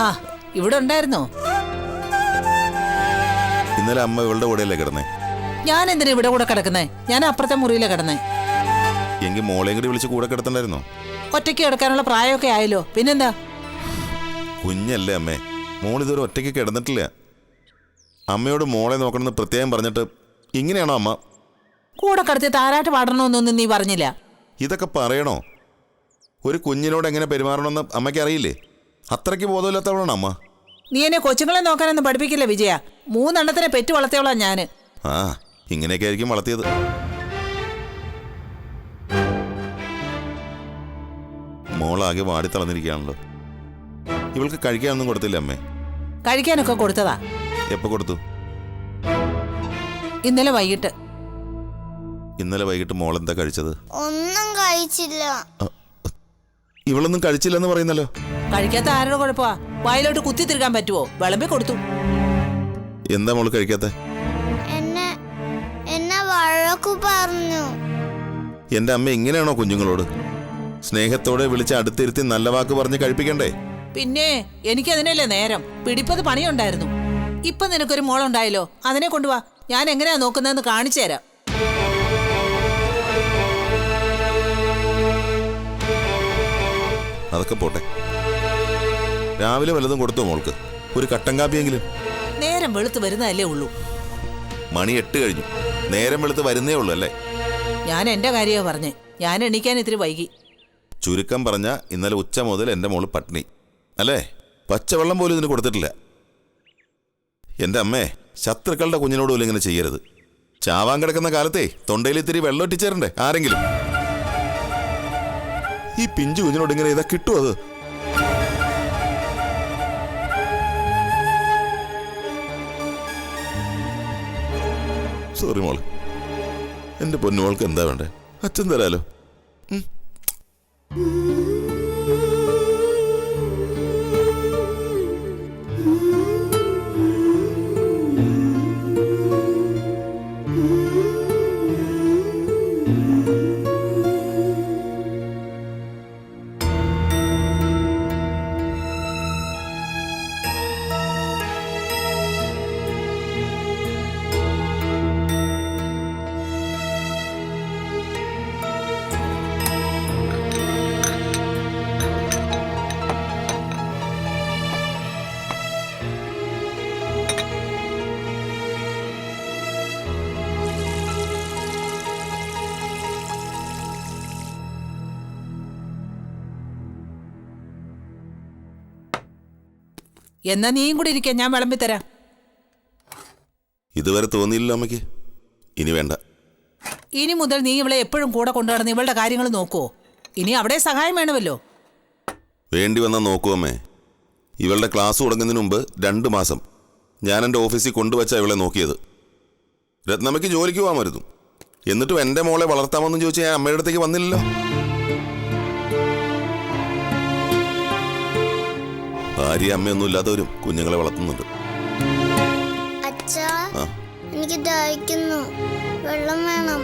ആ ഇവിടെ ഉണ്ടായിരുന്നോ? ഇന്നലെ അമ്മ ഇവളുടെ കൂടെയല്ലേ കിടന്നേ? ഞാൻ എന്തിനാ ഇവിടെ കൂടെ കിടക്കുന്നേ? ഞാൻ അപ്പുറത്തെ മുറിയിലെ കിടന്നേ. എങ്കിൽ മോളെയും കൂടി വിളിച്ച് കൂടെ കിടത്തണ്ടായിരുന്നോ? ഒറ്റയ്ക്ക് കിടക്കാനുള്ള പ്രായമൊക്കെ ആയല്ലോ, പിന്നെന്താ? കുഞ്ഞല്ലേ അമ്മേ, മോളിതൊരു ഒറ്റയ്ക്ക് കിടന്നിട്ടില്ല. അമ്മയോട് മോളെ നോക്കണമെന്ന് പ്രത്യേകം പറഞ്ഞിട്ട് ഇങ്ങനെയാണോ അമ്മ? കൂടെ കിടത്തി താരാട്ട് പാടണമെന്നൊന്നും നീ പറഞ്ഞില്ല. ഇതൊക്കെ പറയണോ? ഒരു കുഞ്ഞിനോട് എങ്ങനെ പെരുമാറണമെന്ന് അമ്മയ്ക്ക് അറിയില്ലേ? അത്രയ്ക്ക് ബോധമില്ലാത്തവളാണ് അമ്മ. നീ എന്നെ കൊച്ചുങ്ങളെ നോക്കാനൊന്നും പഠിപ്പിക്കില്ല വിജയ. 3 എണ്ണത്തിനെ പെറ്റു വളർത്തിയോളാം ഞാന്. ആ ഇങ്ങനെയൊക്കെ ആയിരിക്കും വളർത്തിയത്. മോളാകെ വാടി തളർന്നിരിക്കുകയാണല്ലോ. ഇവൾക്ക് കഴിക്കാനൊന്നും കൊടുത്തില്ല അമ്മേ? കഴിക്കാനൊക്കെ കൊടുത്തതാ. എപ്പോ കൊടുത്തു? ഇന്നലെ വൈകിട്ട്. ഇന്നലെ വൈകിട്ട് മോളെന്താ കഴിച്ചത്? ഒന്നും കഴിച്ചില്ല. ഇവളൊന്നും കഴിച്ചില്ലെന്ന് പറയുന്നല്ലോ. കഴിക്കാത്ത ആരുടെ കുഴപ്പമാ? വായിലോട്ട് കുത്തി തിരികാൻ പറ്റുമോ? വിളമ്പി കൊടുത്തു. എന്താ മോള് കഴിക്കാത്ത? എന്നെ വഴക്കു പറഞ്ഞു. എന്റെ അമ്മ ഇങ്ങനെയാണോ കുഞ്ഞുങ്ങളോട്? സ്നേഹത്തോടെ വിളിച്ച് അടുത്തിരുത്തി നല്ല വാക്ക് പറഞ്ഞ് കഴിപ്പിക്കണ്ടേ? പിന്നെ എനിക്കതിനല്ലേ നേരം. പിടിപ്പത് പണിയുണ്ടായിരുന്നു. ഇപ്പൊ നിനക്കൊരു മോളുണ്ടായല്ലോ, അതിനെ കൊണ്ടുവാ. ഞാൻ എങ്ങനെയാ നോക്കുന്നതെന്ന് കാണിച്ചു തരാം. അതൊക്കെ പോട്ടെ, രാവിലെ വല്ലതും കൊടുത്തോ മോൾക്ക്? ഒരു കട്ടൻ കാപ്പിയെങ്കിലും. നേരം വെളുത്ത് വരുന്നതല്ലേ ഉള്ളൂ. മണി 8 കഴിഞ്ഞു. നേരം വെളുത്ത് വരുന്നേ ഉള്ളൂ അല്ലേ? ഞാൻ എന്റെ കാര്യമാ പറഞ്ഞേ. ഞാൻ എണീക്കാൻ ഇത്തിരി വൈകി. ചുരുക്കം പറഞ്ഞ ഇന്നലെ ഉച്ച മുതൽ എൻ്റെ മോള് പട്ടിണി അല്ലേ? പച്ചവെള്ളം പോലും ഇതിന് കൊടുത്തിട്ടില്ല. എൻ്റെ അമ്മേ, ശത്രുക്കളുടെ കുഞ്ഞിനോട് പോലും ഇങ്ങനെ ചെയ്യരുത്. ചാവാൻ കിടക്കുന്ന കാലത്തെ തൊണ്ടയിൽ ഇത്തിരി വെള്ളം ഒറ്റിച്ചേരണ്ടേ ആരെങ്കിലും? ഈ പിഞ്ചു കുഞ്ഞിനോട് ഇങ്ങനെ ഇതാ കിട്ടുമോ? അത് സോറി മോള്. എൻ്റെ പൊന്നുമോൾക്ക് എന്താ വേണ്ടേ? അച്ഛൻ തരാലോ. എന്നാ നീയും കൂടി ഇരിക്കാൻ, ഞാൻ വിളമ്പിത്തരാം. ഇതുവരെ തോന്നിയില്ലല്ലോ അമ്മയ്ക്ക്? ഇനി വേണ്ട. ഇനി മുതൽ നീ ഇവളെ എപ്പോഴും കൂടെ കൊണ്ടുനടന്ന് ഇവളുടെ കാര്യങ്ങൾ നോക്കുവോ? ഇനി അവിടെ സഹായം വേണമല്ലോ. വേണ്ടി വന്നാൽ നോക്കുവമ്മേ. ഇവളുടെ ക്ലാസ് തുടങ്ങുന്നതിന് മുമ്പ് 2 മാസം ഞാൻ എൻ്റെ ഓഫീസിൽ കൊണ്ടുവച്ചാണ് ഇവളെ നോക്കിയത്. രത്നമ്മയ്ക്ക് ജോലിക്ക് പോകാമായിരുന്നു. എന്നിട്ടും എൻ്റെ മോളെ വളർത്താമെന്ന് ചോദിച്ചാൽ ഞാൻ അമ്മയുടെ അടുത്തേക്ക് വന്നില്ലല്ലോ. ഭാര്യ അമ്മയൊന്നും ഇല്ലാത്തവരും കുഞ്ഞുങ്ങളെ വളർത്തുന്നുണ്ട്. അച്ഛാ, എനിക്ക് ദാഹിക്കുന്നു. വെള്ളം വേണം.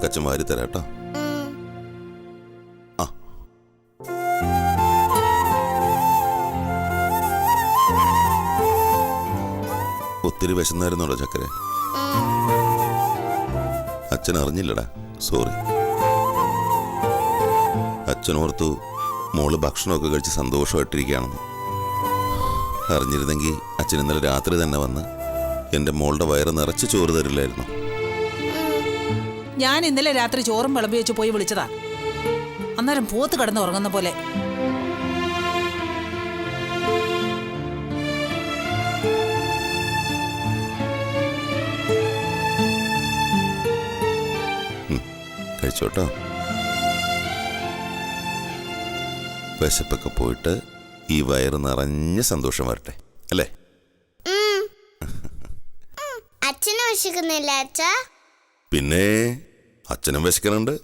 അച്ഛൻ വാരി തരാട്ടോ. ആ ഒത്തിരി വിശന്നായിരുന്നോടോ ചക്കരെ? അച്ഛൻ അറിഞ്ഞില്ലടാ, സോറി. അച്ഛനോർത്തു മോള് ഭക്ഷണമൊക്കെ കഴിച്ച് സന്തോഷമായിട്ടിരിക്കുകയാണെന്ന്. അറിഞ്ഞിരുന്നെങ്കിൽ അച്ഛൻ ഇന്നലെ രാത്രി തന്നെ വന്ന് എൻ്റെ മോളുടെ വയറ് നിറച്ച് ചോറ് തരില്ലായിരുന്നു. ഞാൻ ഇന്നലെ രാത്രി ചോറും വിളമ്പി വെച്ച് പോയി വിളിച്ചതാ. അന്നേരം പോത്ത് കിടന്ന് ഉറങ്ങുന്ന പോലെ. കഴിച്ചോട്ടോ. വിശപ്പൊക്കെ പോയിട്ട് ഈ വയറ് നിറഞ്ഞ സന്തോഷം വരട്ടെ, അല്ലേ? അച്ഛന് വിശക്കുന്നില്ല അച്ഛാ? പിന്നെ അച്ഛനും വിശക്കുന്നുണ്ട്.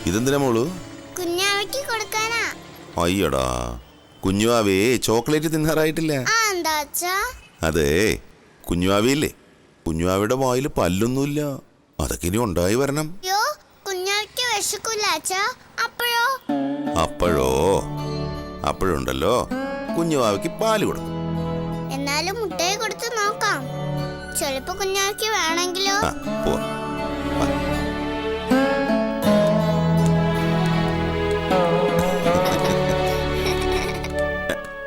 ഇതെന്തിനാ മോളു? കുഞ്ഞാവയ്ക്ക് കൊടുക്കാനാ. അയ്യടാ, കുഞ്ഞുവാവേ ചോക്ലേറ്റ് തിന്നാറായിട്ടില്ല. എന്താ അച്ഛാ? അതെ, കുഞ്ഞുവാവിയില്ലേ, കുഞ്ഞുവാവിയുടെ വായിൽ പല്ലൊന്നുമില്ല, അതൊക്കെ ഇനി ഉണ്ടായി വരണം. യോ, കുഞ്ഞാവയ്ക്ക് വിശക്കൂല അച്ഛാ. അപ്പോഴോ? അപ്പോഴുണ്ടല്ലോ കുഞ്ഞുവാവയ്ക്ക് പാല് കൊടുക്കും. എന്നാലും മുട്ടയെ കൊടുത്ത് നോക്കാം, ചിലപ്പോ കുഞ്ഞാവയ്ക്ക് വേണമെങ്കിലോ. പോവാ.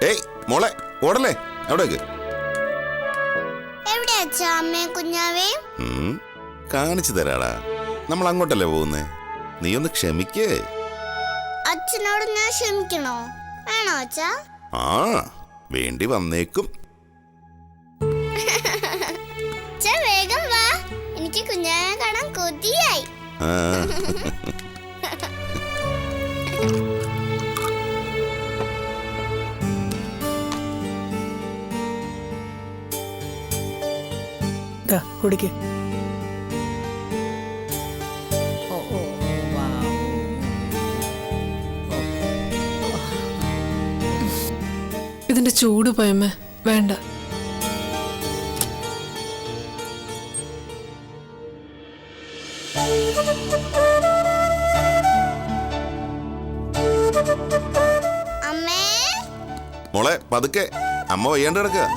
ഏയ് മോളെ, ഓടല്ലേ എവിടേക്ക്? എവിടെ അച്ഛാ അമ്മേ കുഞ്ഞാവേ? കാണിച്ചു തരാടാ, നമ്മൾ അങ്ങോട്ടല്ലേ പോകുന്നേ, നീ ഒന്ന് ക്ഷമിക്കേ. അച്ഛനോട് ഞാൻ ക്ഷമിക്കണോ? വേണോ അച്ഛാ? ആ, വേണ്ടി വന്നേക്കും. വേഗം വാ, എനിക്ക് കുഞ്ഞാവെ കാണാൻ കൊതിയായി. കുടിക്ക്. ഇതിന്റെ ചൂട് പോയമ്മ വേണ്ട. അമ്മേ, മോളെ പതുക്കെ, അമ്മ വയ്യാണ്ട് കിടക്കുക.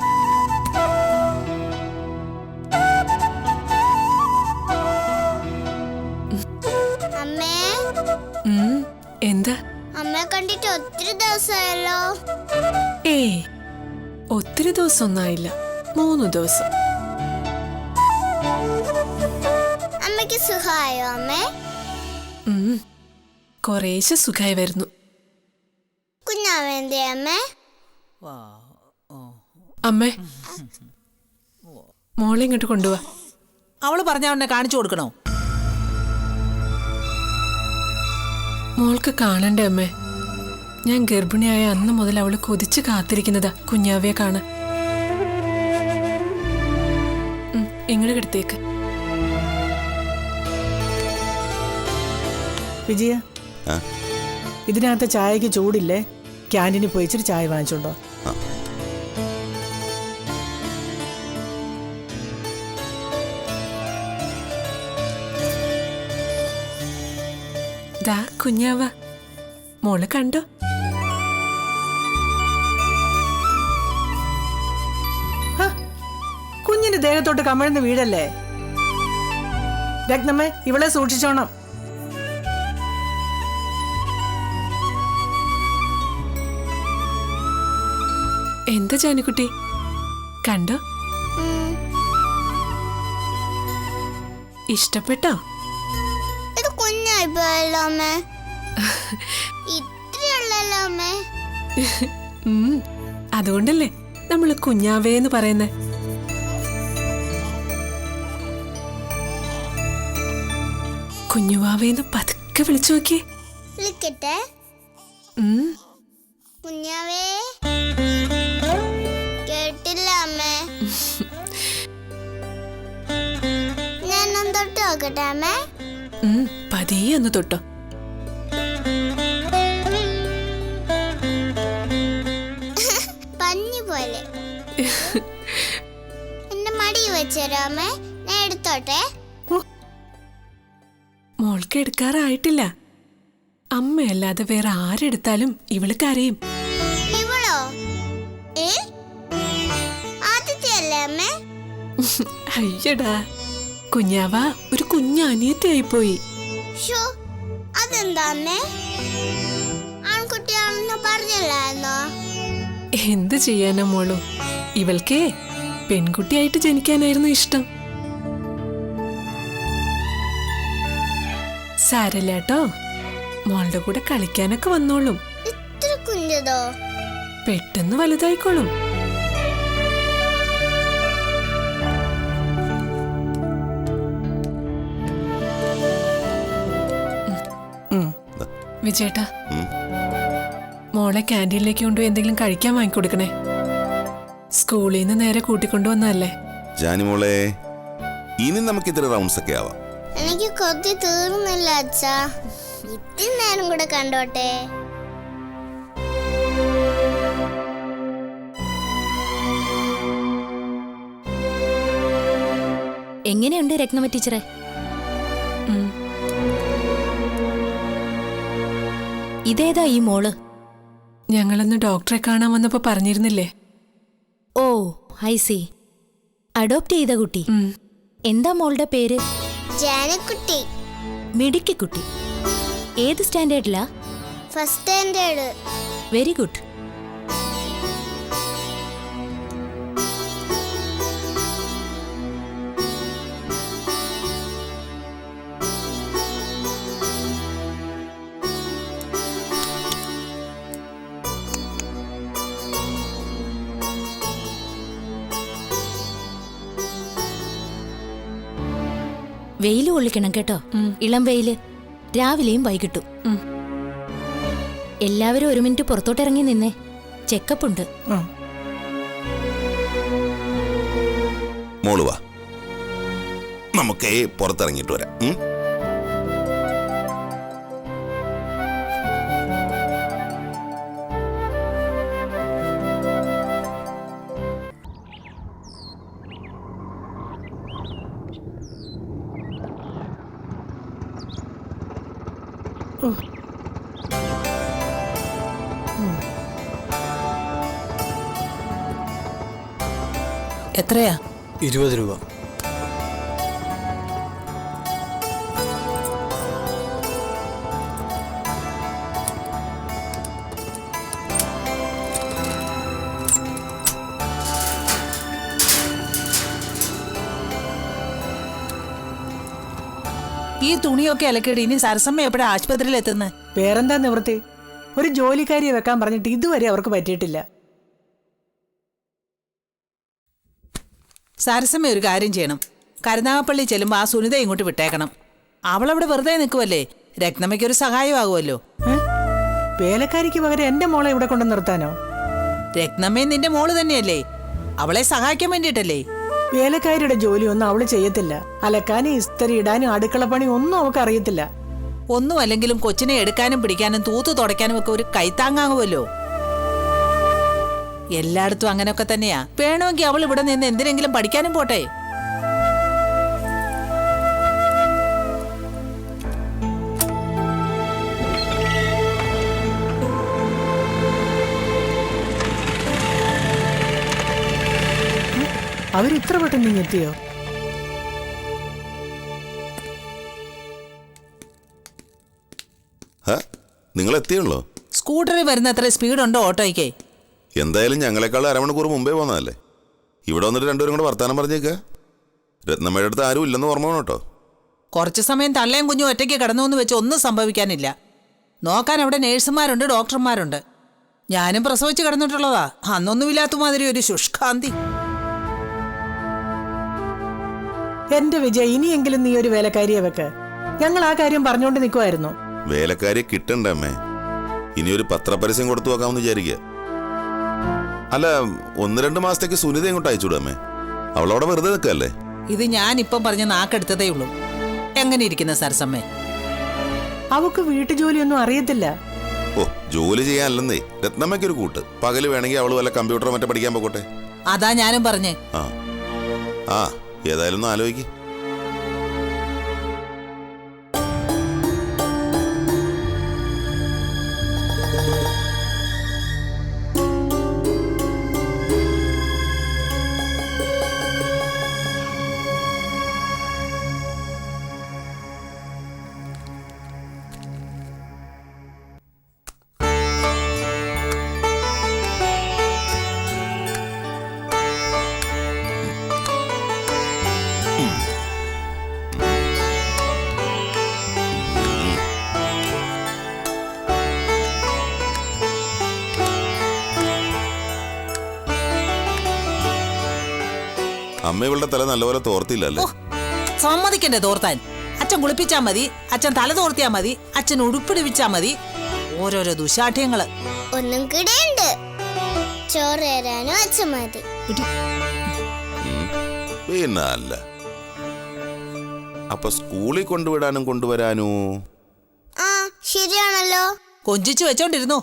എന്താ? അമ്മയെ കണ്ടിട്ട് ഒത്തിരി ദിവസമായല്ലോ. ഏയ്, ഒത്തിരി ദിവസമൊന്നും ആയില്ല, 3 ദിവസം. അമ്മയ്ക്ക് സുഖമായോ അമ്മേ? കുറേശ്ശെ സുഖമായി വരുന്നു. കുഞ്ഞാവേന്തേ അമ്മേ? അമ്മേ, മോളെ ഇങ്ങോട്ട് കൊണ്ടുപോവാ. അവള് പറഞ്ഞ അവനെ കാണിച്ചു കൊടുക്കണോ? മോൾക്ക് കാണണ്ടേ അമ്മേ? ഞാൻ ഗർഭിണിയായ അന്ന് മുതൽ അവള് കൊതിച്ച് കാത്തിരിക്കുന്നതാ കുഞ്ഞാവയെ കാണാൻ. ഇങ്ങോട്ട് കിടത്തേക്ക്. വിജയ, ഇതിനകത്ത് ചായക്ക് ചൂടില്ലേ? ക്യാൻറ്റീനിൽ പോയി ഇച്ചിരി ചായ വാങ്ങിച്ചോണ്ടോ. ദാ കുഞ്ഞാവ, മോള് കണ്ടോ? കുഞ്ഞിന്റെ ദേഹത്തോട്ട് കമഴ്ന്ന് വീടല്ലേ. രത്നമ്മേ, ഇവളെ സൂക്ഷിച്ചോണം. എന്താ ജാനുക്കുട്ടി, കണ്ടോ? ഇഷ്ടപ്പെട്ടോ? ഇത് കുഞ്ഞായി പോയല്ലോ അമ്മേ. ഇത്രയുള്ളല്ലോ അമ്മേ. അതുകൊണ്ടല്ലേ നമ്മൾ കുഞ്ഞാവേന്ന് പറയുന്നേ. കുഞ്ഞുവാവേന്ന് പതുക്കെ വിളിച്ചു നോക്കിയേ. വിളിക്കട്ടെ? കുഞ്ഞാവേ. കേട്ടില്ല അമ്മേ. ഞാൻ തൊട്ട് നോക്കട്ടെ അമ്മേ. പതിയെ ഒന്ന് തൊട്ടോ. പഞ്ഞു പോലെ. എന്റെ മടി വെച്ചേരോ അമ്മേ, ഞാൻ എടുത്തോട്ടെ. മോൾക്ക് എടുക്കാറായിട്ടില്ല. അമ്മയല്ലാതെ വേറെ ആരെടുത്താലും ഇവള് കരയും. ഇവളോ? ആദ്യത്തെ അല്ലേ അമ്മേ? അയ്യടാ, കുഞ്ഞാവ ഒരു കുഞ്ഞനിയത്തിയായിപ്പോയി. അതെന്താ അമ്മേ? ആൺകുട്ടിയാണെന്ന് പറഞ്ഞല്ലായിരുന്നോ? എന്ത് ചെയ്യാനാ മോളു, ഇവൾക്കേ പെൺകുട്ടിയായിട്ട് ജനിക്കാനായിരുന്നു ഇഷ്ടം. സാരല്ലേട്ടോ, മോളുടെ കൂടെ കളിക്കാനൊക്കെ വന്നോളും. ഇത്ര കുഞ്ഞതോ? പെട്ടെന്ന് വലുതായിക്കോളും. വിജയേട്ടാ, മോളെ ക്യാൻറ്റീനിലേക്ക് കൊണ്ടുപോയി എന്തെങ്കിലും കഴിക്കാൻ വാങ്ങിക്കൊടുക്കണേ. സ്കൂളിൽ നിന്ന് നേരെ കൂട്ടിക്കൊണ്ടുവന്നതല്ലേ. ജാനിമോളെ, ഇനി നമുക്ക് ഇത്ര റൗണ്ട്സ് ഒക്കെ ആവാം. എനിക്ക് കൊതി തീർന്നില്ല അച്ഛാ. ഇത്തിരി നേരം കൂടെ കണ്ടോട്ടെ. എങ്ങനെയുണ്ട് രത്നമ്മ ടീച്ചറെ? ഇതേതാ ഈ മോള്? ഞങ്ങളന്ന് ഡോക്ടറെ കാണാൻ വന്നപ്പോ പറഞ്ഞിരുന്നില്ലേ? Oh, I see. അഡോപ്റ്റ് ചെയ്ത കുട്ടി. എന്താ മോളുടെ പേര്? ജാനക്കുട്ടി. മിടുക്കിക്കുട്ടി. ഏത് സ്റ്റാൻഡേർഡിലാ? First standard. Very good. വെയില് കൊള്ളിക്കണം കേട്ടോ, ഇളം വെയില്, രാവിലെയും വൈകിട്ടും. എല്ലാവരും 1 മിനിറ്റ് പുറത്തോട്ടിറങ്ങി നിന്നേ, ചെക്കപ്പ് ഉണ്ട്. മോള് വാ, നമുക്ക് പുറത്തിറങ്ങിയിട്ട് വരാം. എത്രയാ? 20 രൂപ. ഈ തുണിയൊക്കെ അലക്കിയിട്ട് ഇനി സരസമ്മ എപ്പോഴാ ആശുപത്രിയിൽ എത്തുന്നത്? വേറെന്താ നിവൃത്തി? ഒരു ജോലിക്കാരിയെ വെക്കാൻ പറഞ്ഞിട്ട് ഇതുവരെ അവർക്ക് പറ്റിയിട്ടില്ല. സരസമ്മ ഒരു കാര്യം ചെയ്യണം. കരുനാഗപ്പള്ളി ചെല്ലുമ്പോൾ ആ സുനിത ഇങ്ങോട്ട് വിട്ടേക്കണം. അവളവിടെ വെറുതെ നിൽക്കുമല്ലേ, രത്നമ്മയ്ക്കൊരു സഹായമാകുമല്ലോ. വേലക്കാരിക്ക് പകരം എന്റെ മോളെ ഇവിടെ കൊണ്ട് നിർത്താനോ? രത്നമ്മയും നിന്റെ മോള് തന്നെയല്ലേ, അവളെ സഹായിക്കാൻ വേണ്ടിയിട്ടല്ലേ. വേലക്കാരിയുടെ ജോലിയൊന്നും അവള് ചെയ്യത്തില്ല. അലക്കാനും ഇസ്തരി ഇടാനും അടുക്കളപ്പണി ഒന്നും അവൾക്ക് അറിയത്തില്ല. ഒന്നും അല്ലെങ്കിലും കൊച്ചിനെ എടുക്കാനും പിടിക്കാനും തൂത്തു തുടയ്ക്കാനും ഒക്കെ ഒരു കൈത്താങ്ങാകുമല്ലോ. എല്ലായിടത്തും അങ്ങനെയൊക്കെ തന്നെയാ. വേണമെങ്കിൽ അവൾ ഇവിടെ നിന്ന് എന്തിനെങ്കിലും പഠിക്കാനും പോട്ടെ. അവരിത്ര പെട്ടെന്ന് ഇങ്ങെത്തിയോ? നിങ്ങൾ എത്തിയുള്ളോ? സ്കൂട്ടറിൽ വരുന്ന അത്ര സ്പീഡുണ്ടോ ഓട്ടോയ്ക്ക്? എന്തായാലും ഞങ്ങളെക്കാൾ അരമണിക്കൂർ മുമ്പേ പോന്നതല്ലേ. ഇവിടെ വന്നിട്ട് രണ്ടുപേരും കൂടെ വർത്താനം പറഞ്ഞേക്ക. രത്നമ്മയുടെ അടുത്ത് ആരും ഇല്ലെന്ന് ഓർമ്മ വേണം കേട്ടോ. കുറച്ച് സമയം തള്ളയും കുഞ്ഞും ഒറ്റയ്ക്ക് കിടന്നു എന്ന് വെച്ച് ഒന്നും സംഭവിക്കാനില്ല. നോക്കാൻ അവിടെ നേഴ്സുമാരുണ്ട്, ഡോക്ടർമാരുണ്ട്. ഞാനും പ്രസവിച്ച് കിടന്നിട്ടുള്ളതാ. അന്നൊന്നുമില്ലാത്ത മാതിരി ഒരു ശുഷ്കാന്തി. എന്റെ വിജയ്, ഇനിയെങ്കിലും നീ ഒരു വേലക്കാരിയെ വെക്ക്. ഞങ്ങൾ ആ കാര്യം പറഞ്ഞുകൊണ്ട് നിൽക്കുമായിരുന്നു. വേലക്കാരിയെ കിട്ടണ്ടേ അമ്മേ? ഇനിയൊരു പത്രപരസ്യം കൊടുത്തു നോക്കാമെന്ന് വിചാരിക്കുക. അല്ല, 1-2 മാസത്തേക്ക് സുനിത ഇങ്ങോട്ട് അയച്ചുവിടും അമ്മേ. അവളവിടെ വെറുതെ നിൽക്കല്ലേ? ഇത് ഞാൻ ഇപ്പം പറഞ്ഞ നാക്കെടുത്തതേ ഉള്ളൂ. എങ്ങനെ ഇരിക്കുന്ന സരസമ്മേ? അവക്ക് വീട്ടുജോലിയൊന്നും അറിയത്തില്ല. ഓ, ജോലി ചെയ്യാനല്ലെന്നേ രത്നമ്മയ്ക്കൊരു കൂട്ട്. പകല് വേണമെങ്കിൽ അവള് വല്ല കമ്പ്യൂട്ടറോ മറ്റേ പഠിക്കാൻ പോകട്ടെ. അതാ ഞാനും പറഞ്ഞേ. ആ ഏതായാലും ഒന്ന് ആലോചിക്ക്. അമ്മ ഇവളുടെ തല നല്ലപോലെ തോർത്തില്ലല്ലേ? സമ്മതിക്കണ്ടേ തോർത്താൻ? അച്ഛൻ കുളിപ്പിച്ചാ മതി, അച്ഛൻ തല തോർത്തിയാ മതി, അച്ഛൻ ഉടുപ്പിടിപ്പിച്ചാ മതി. ഓരോരോ ദുശാഠ്യങ്ങള്. ഒന്നും കിടയുണ്ട്. ചോറ് തരാനും അച്ഛൻ മതി. പിന്നെ അല്ല, അപ്പൊ സ്കൂളിൽ കൊണ്ടുവിടാനും കൊണ്ടുവരാനോ? ആ ശരിയാണല്ലോ. കൊഞ്ചിച്ചു വെച്ചോണ്ടിരുന്നു.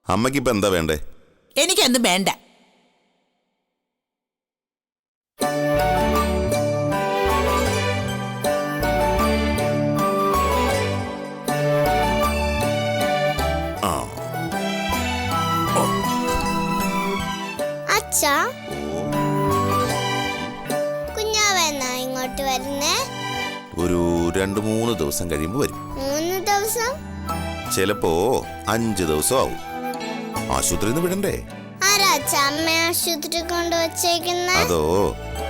അമ്മയ്ക്കിപ്പോ എന്താ വേണ്ടേ? എനിക്കെന്തും വേണ്ട. അച്ഛാ, കുഞ്ഞാവെന്നാ ഇങ്ങോട്ട് വരുന്നേ? ഒരു 2-3 ദിവസം കഴിയുമ്പോ വരും. 3 ദിവസം? ചിലപ്പോ 5 ദിവസം ആവും. ആശുപത്രിയിൽ നിന്ന് വിടണ്ടേ? ആരാ അച്ഛ അമ്മ ആശുപത്രി കൊണ്ടുവച്ചേക്കുന്ന? അതോ,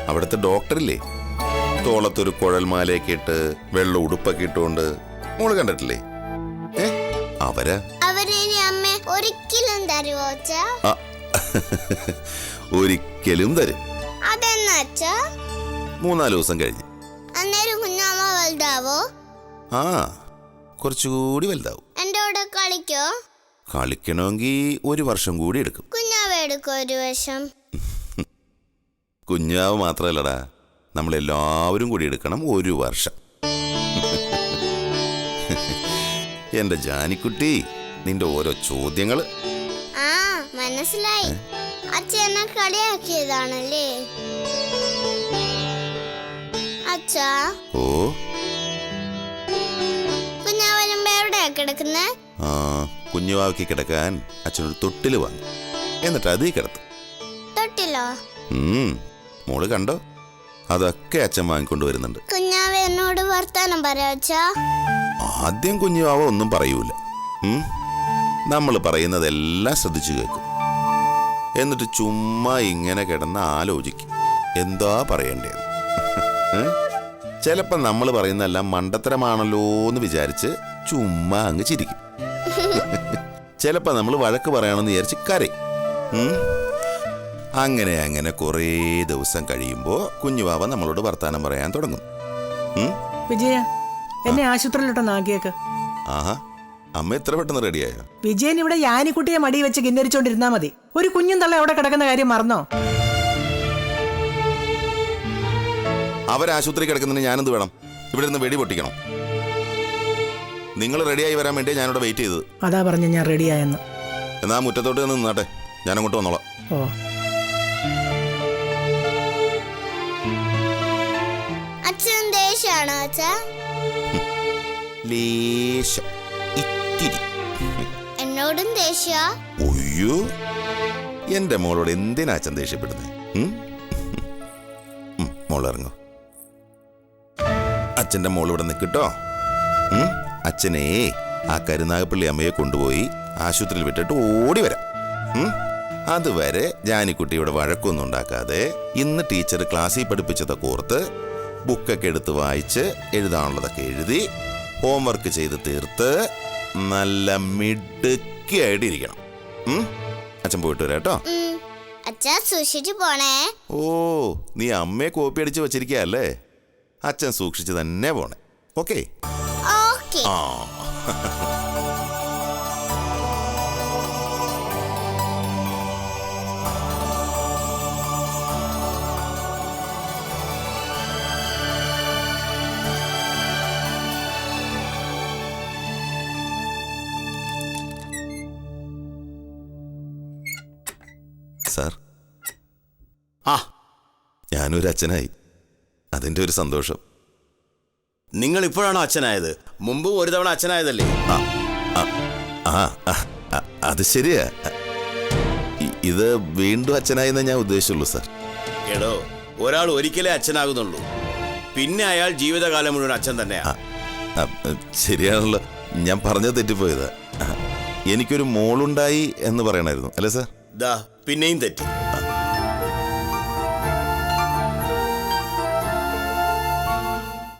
അവിടുത്തെ ഡോക്ടറില്ലേ, തോളത്തൊരു കുഴൽമാലയൊക്കെ ഇട്ട് വെള്ള ഉടുപ്പൊക്കെ ഇട്ടുകൊണ്ട്. മോള് കണ്ടിട്ടില്ലേ? അവരിനി അമ്മ ഒരിക്കലും തരുവോ അച്ഛാ? ഒരിക്കലും തരും. അതെന്നാ അച്ഛാ? 3-4 ദിവസം കഴിഞ്ഞ്. അന്നേരം കുഞ്ഞാമ്മ വലുതാവോ? ആ, കുറച്ചുകൂടി വലുതാവും. എന്റെ കൂടെ കളിക്കോ? കളിക്കണമെങ്കിൽ 1 വർഷം കൂടി എടുക്കും. കുഞ്ഞാവ എടുക്കോ 1 വർഷം? കുഞ്ഞാവ് മാത്രല്ലടാ, നമ്മളെല്ലാവരും കൂടി എടുക്കണം 1 വർഷം. എന്റെ ജാനിക്കുട്ടി, നിന്റെ ഓരോ ചോദ്യങ്ങള്. ആ മനസ്സിലായി. അച്ഛൻ എന്നെ കളിയാക്കിയതാണല്ലേ അച്ഛാ? ഓ, കുഞ്ഞാവ വരുമ്പോ എവിടെയാ കിടക്കുന്നേ? ആ, കുഞ്ഞുവാവയ്ക്ക് കിടക്കാൻ അച്ഛനൊരു തൊട്ടില് വാങ്ങി, എന്നിട്ട് അതീ കിടത്തും. തൊട്ടിലോ? മോള് കണ്ടോ? അതൊക്കെ അച്ഛൻ വാങ്ങിക്കൊണ്ട് വരുന്നുണ്ട്. കുഞ്ഞാവ എന്നോട് വർത്താനം പറയാ അച്ഛാ? ആദ്യം കുഞ്ഞുവാവ ഒന്നും പറയൂല. നമ്മൾ പറയുന്നതെല്ലാം ശ്രദ്ധിച്ചു കേൾക്കും. എന്നിട്ട് ചുമ്മാ ഇങ്ങനെ കിടന്ന് ആലോചിക്കും എന്താ പറയണ്ടേന്ന്. ചിലപ്പോൾ നമ്മൾ പറയുന്നതെല്ലാം മണ്ടത്തരമാണല്ലോ എന്ന് വിചാരിച്ച് ചുമ്മാ അങ്ങ് ചിരിക്കും. ചിലപ്പോൾ നമ്മൾ വഴക്ക് പറയണമെന്ന് വിചാരിച്ച് കരയും. അങ്ങനെ അങ്ങനെ കുറേ ദിവസം കഴിയുമ്പോൾ കുഞ്ഞുവാവ നമ്മളോട് വർത്താനം പറയാൻ തുടങ്ങും. വിജയ, എന്നെ ആശുപത്രിയിലോട്ടൊന്ന് ആക്കിയേക്ക്. ആഹാ, അമ്മ എത്ര പെട്ടെന്ന് റെഡിയായോ? വിജയൻ ഇവിടെ യാനിക്കുട്ടിയെ മടി വെച്ച് കിന്നരിച്ചോണ്ടിരുന്നാ മതി. ഒരു കുഞ്ഞും തള്ള എവിടെ കിടക്കുന്ന കാര്യം മറന്നോ? അവരാശുപത്രി കിടക്കുന്നതിന് ഞാനെന്ത് വേണം? ഇവിടെ നിന്ന് വെടി പൊട്ടിക്കണം. നിങ്ങൾ റെഡിയായി വരാൻ വേണ്ടി ഞാനിവിടെ വെയിറ്റ് ചെയ്തത്. അതാ പറഞ്ഞ ഞാൻ റെഡിയായെന്ന്. എന്നാ മുറ്റത്തോട്ട് നിന്ന് നിന്നാട്ടെ, ഞാനങ്ങോട്ട് വന്നോളാം. ഓ, അച്ഛൻ ദേഷ്യാണോ അച്ഛാ? ലേശം, ഇത്തിരി. എന്നോടും ദേഷ്യ? ഒയ്യോ, എന്റെ മോളോട് എന്തിനാ അച്ഛൻ ദേഷ്യപ്പെടുന്നത്? മോളിറങ്ങോ. അച്ഛന്റെ മോൾ ഇവിടെ നിൽക്കട്ടോ. അച്ഛനെ ആ കരുനാഗപ്പള്ളി അമ്മയെ കൊണ്ടുപോയി ആശുപത്രിയിൽ വിട്ടിട്ട് ഓടി വരാം. അതുവരെ ജാനിക്കുട്ടി ഇവിടെ വഴക്കൊന്നും ഉണ്ടാക്കാതെ ഇന്ന് ടീച്ചർ ക്ലാസ്സിൽ പഠിപ്പിച്ചതൊക്കെ ഓർത്ത് ബുക്കൊക്കെ എടുത്ത് വായിച്ച് എഴുതാനുള്ളതൊക്കെ എഴുതി ഹോംവർക്ക് ചെയ്ത് തീർത്ത് നല്ല മിടുക്കിയായിട്ടിരിക്കണം. അച്ഛൻ പോയിട്ട് വരാം കേട്ടോ. അച്ഛാ സൂക്ഷിച്ചു പോണേ. ഓ, നീ അമ്മയെ കോപ്പി അടിച്ച് വച്ചിരിക്കുക അല്ലേ? അച്ഛൻ സൂക്ഷിച്ച് തന്നെ പോണേ. ഓക്കെ. ഓക്കെ. ആ സാർ, ആ, ഞാനൊരു അച്ഛനായി. അതിൻ്റെ ഒരു സന്തോഷം. നിങ്ങൾ ഇപ്പോഴാണോ അച്ഛനായത്? മുമ്പും ഒരു തവണ അച്ഛനായതല്ലേ? അത് ശരിയാ. ഇത് വീണ്ടും അച്ഛനായെന്ന് ഞാൻ ഉദ്ദേശിച്ചുള്ളൂ സാർ. എടോ, ഒരാൾ ഒരിക്കലേ അച്ഛനാകുന്നുള്ളൂ. പിന്നെ അയാൾ ജീവിതകാലം മുഴുവൻ അച്ഛൻ തന്നെയാ. ശരിയാണല്ലോ, ഞാൻ പറഞ്ഞത് തെറ്റിപ്പോയതാ. എനിക്കൊരു മോളുണ്ടായി എന്ന് പറയണമായിരുന്നു അല്ലേ സാർ? ദാ പിന്നെയും തെറ്റി.